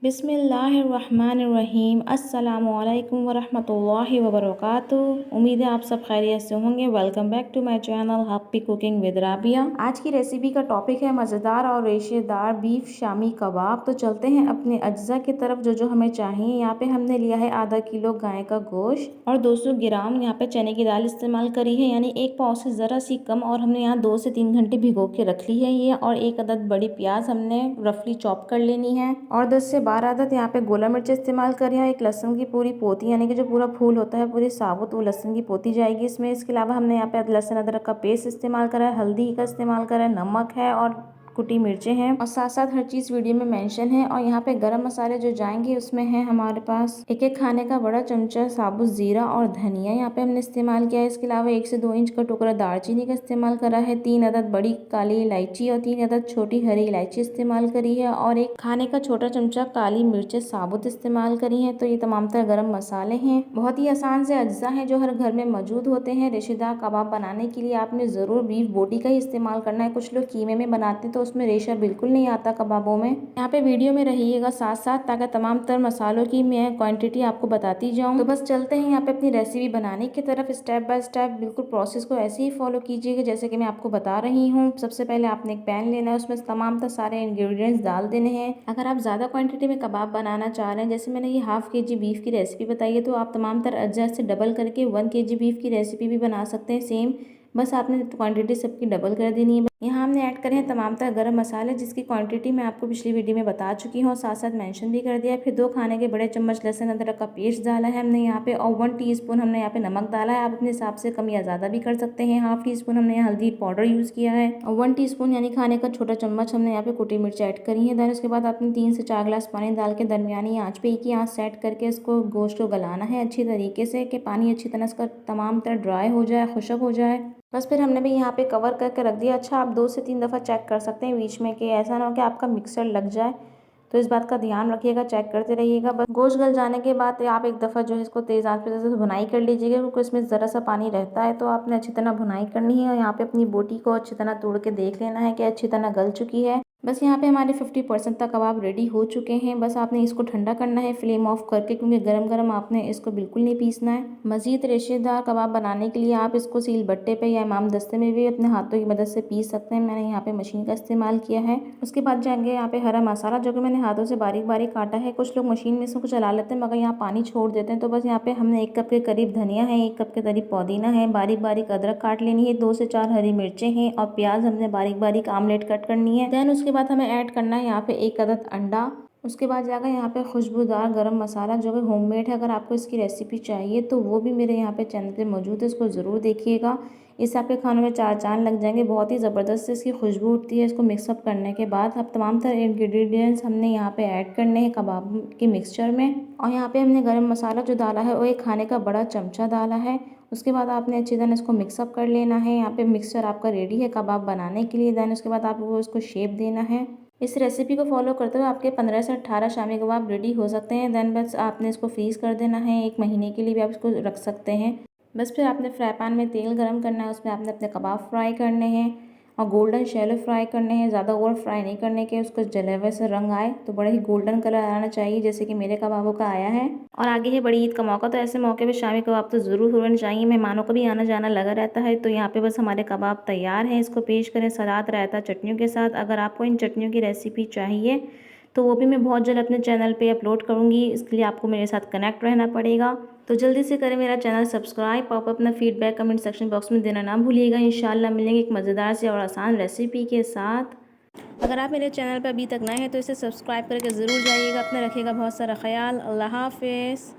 बिस्मिल्लाहिर्रहमानिर्रहीम। अस्सलामुअलैकुम वरहमतुल्लाहि वबरकातुहू। उम्मीद है आप सब खैरियत से होंगे। Welcome back to my channel happy cooking with Rabia. आज की रेसिपी का टॉपिक है मज़ेदार और रेशेदार बीफ शामी कबाब। तो चलते हैं अपने अज्जा की तरफ जो हमें चाहिए। यहाँ पे हमने लिया है आधा किलो गाय का गोश्त और 200 ग्राम यहाँ पे चने की दाल इस्तेमाल करी है, यानी एक पाव से ज़रा सी कम। और हमने यहाँ 2 से 3 घंटे भिगो के रख ली है ये। और एक अदद बड़ी प्याज हमने रफली चॉप कर लेनी है और 10 से 12 अदद यहाँ पे गोला मिर्च इस्तेमाल करें। और एक लहसुन की पूरी पोती, यानी कि जो पूरा फूल होता है पूरी साबुत, वो लहसुन की पोती जाएगी इसमें। इसके अलावा हमने यहाँ पे लहसुन अदरक का पेस्ट इस्तेमाल करा है, हल्दी का इस्तेमाल करा है, नमक है और कुटी मिर्चें हैं। और साथ साथ हर चीज़ वीडियो में मेंशन है। और यहाँ पे गरम मसाले जो जाएंगे उसमें है हमारे पास एक एक खाने का बड़ा चमचा साबुत जीरा और धनिया यहाँ पे हमने इस्तेमाल किया है। इसके अलावा 1 से 2 इंच का टुकड़ा दालचीनी का इस्तेमाल करा है, 3 अदद बड़ी काली इलायची और 3 अदद छोटी हरी इलायची इस्तेमाल करी है, और एक खाने का छोटा चमचा काली मिर्चें साबुत इस्तेमाल करी हैं। तो ये तमाम तरह गरम मसाले हैं। बहुत ही आसान से अज्जा हैं जो हर घर में मौजूद होते हैं। रेशेदार कबाब बनाने के लिए आपने ज़रूर बीफ बोटी का ही इस्तेमाल करना है। कुछ लोग कीमे में बनाते हैं तो उसमें रेशा बिल्कुल नहीं आता कबाबों में। यहाँ पे वीडियो में रहिएगा साथ साथ, ताकि तमाम तर मसालों की मैं क्वांटिटी आपको बताती जाऊँ। तो बस चलते हैं यहाँ पे अपनी रेसिपी बनाने की तरफ। स्टेप बाय स्टेप बिल्कुल प्रोसेस को ऐसे ही फॉलो कीजिएगा जैसे कि मैं आपको बता रही हूँ। सबसे पहले आपने एक पैन लेना है, उसमें तमाम तर सारे इंग्रेडिएंट्स डाल देने हैं। अगर आप ज़्यादा क्वांटिटी में कबाब बनाना चाह रहे हैं, जैसे मैंने ये हाफ kg बीफ की रेसिपी बताई है, तो आप तमाम तर अज्जा से डबल करके 1 kg बीफ की रेसिपी भी बना सकते हैं सेम। बस आपने क्वांटिटी सबकी डबल कर देनी है। यहाँ हमने ऐड करे हैं तमाम तरह गरम मसाले, जिसकी क्वांटिटी मैं आपको पिछली वीडियो में बता चुकी हूँ, साथ साथ मेंशन भी कर दिया है। फिर 2 खाने के बड़े चम्मच लहसुन अदरक का पेस्ट डाला है हमने यहाँ पे, और 1 टीस्पून हमने यहाँ पे नमक डाला है। आप अपने हिसाब से कम या ज़्यादा भी कर सकते हैं। हाफ टीस्पून हमने यहाँ हल्दी पाउडर यूज़ किया है, और 1 टीस्पून यानी खाने का छोटा चम्मच हमने यहाँ पे कुटी मिर्च ऐड करी है। देन उसके बाद आपने 3 से 4 गिलास पानी डाल के दरमियानी आँच पे एक ही आँच सेट करके इसको गोश्त को गलाना है अच्छी तरीके से, कि पानी अच्छी तरह इसका तमाम तरह ड्राई हो जाए, खुशक हो जाए। बस फिर हमने भी यहाँ पे कवर करके रख दिया। अच्छा, आप 2 से 3 दफ़ा चेक कर सकते हैं बीच में, कि ऐसा ना हो कि आपका मिक्सर लग जाए। तो इस बात का ध्यान रखिएगा, चेक करते रहिएगा। बस गोश्त गल जाने के बाद आप एक दफ़ा जो है इसको तेज़ आंच पे जैसे भुनाई कर लीजिएगा, क्योंकि इसमें ज़रा सा पानी रहता है। तो आपने अच्छी तरह भुनाई करनी है। और यहाँ पे अपनी बोटी को अच्छी तरह तोड़ के देख लेना है कि अच्छी तरह गल चुकी है। बस यहाँ पे हमारे 50% तक कबाब रेडी हो चुके हैं। बस आपने इसको ठंडा करना है फ्लेम ऑफ करके, क्योंकि गरम गरम आपने इसको बिल्कुल नहीं पीसना है। मज़ीद रेशेदार कबाब बनाने के लिए आप इसको सील बट्टे पे या इमाम दस्ते में भी अपने हाथों की मदद से पीस सकते हैं। मैंने यहाँ पे मशीन का इस्तेमाल किया है। उसके बाद जाएंगे यहाँ पे हरा मसाला, जो कि मैंने हाथों से बारीक बारीक काटा है। कुछ लोग मशीन में इसको चला लेते हैं, मगर यहाँ पानी छोड़ देते हैं। तो बस यहाँ पे हमने 1 कप के करीब धनिया है, 1 कप के करीब पुदीना है, बारीक बारीक अदरक काट लेनी है, 2 से 4 हरी मिर्चें हैं, और प्याज हमने बारीक बारीक आमलेट कट करनी है। देन उसके बाद हमें ऐड करना है यहाँ पे 1 अदद अंडा। उसके बाद जाकर यहाँ पे खुशबूदार गरम मसाला, जो कि होममेड है। अगर आपको इसकी रेसिपी चाहिए तो वो भी मेरे यहाँ पे चैनल पे मौजूद है, इसको ज़रूर देखिएगा। इससे आपके खानों में 4 चांद लग जाएंगे। बहुत ही ज़बरदस्त इसकी खुशबू उठती है। इसको मिक्सअप करने के बाद अब तमाम तरह इंग्रेडिएंट्स हमने यहाँ पे ऐड करने हैं कबाब के मिक्सचर में। और यहाँ पे हमने गरम मसाला जो डाला है वो 1 खाने का बड़ा चमचा डाला है। उसके बाद आपने अच्छी तरह इसको मिक्सअप कर लेना है। यहाँ पे मिक्सचर आपका रेडी है कबाब बनाने के लिए। देन उसके बाद आपको इसको शेप देना है। इस रेसिपी को फॉलो करते हुए आपके 15 से 18 शामी कबाब रेडी हो सकते हैं। देन बस आपने इसको फ्रीज़ कर देना है, 1 महीने के लिए भी आप इसको रख सकते हैं। बस फिर आपने फ्राई पैन में तेल गरम करना है, उसमें आपने अपने कबाब फ्राई करने हैं और गोल्डन शैलो फ्राई करने हैं। ज़्यादा ओवर फ्राई नहीं करने के, उसको जले हुए से रंग आए तो बड़ा ही गोल्डन कलर आना चाहिए, जैसे कि मेरे कबाबों का आया है। और आगे है बड़ी ईद का मौका, तो ऐसे मौके पे शामी कबाब तो ज़रूर होने चाहिए। मेहमानों का भी आना जाना लगा रहता है। तो यहाँ पे बस हमारे कबाब तैयार हैं। इसको पेश करें सलाद रायता चटनियों के साथ। अगर आपको इन चटनियों की रेसिपी चाहिए तो वो भी मैं बहुत जल्द अपने चैनल पे अपलोड करूँगी। इसके लिए आपको मेरे साथ कनेक्ट रहना पड़ेगा। तो जल्दी से करें मेरा चैनल सब्सक्राइब और अपना फीडबैक कमेंट सेक्शन बॉक्स में देना ना भूलिएगा। इंशाल्लाह मिलेंगे एक मज़ेदार से और आसान रेसिपी के साथ। अगर आप मेरे चैनल पर अभी तक नए हैं तो इसे सब्सक्राइब करके ज़रूर जाइएगा। अपना रखिएगा बहुत सारा ख्याल। अल्लाह हाफ़िज़।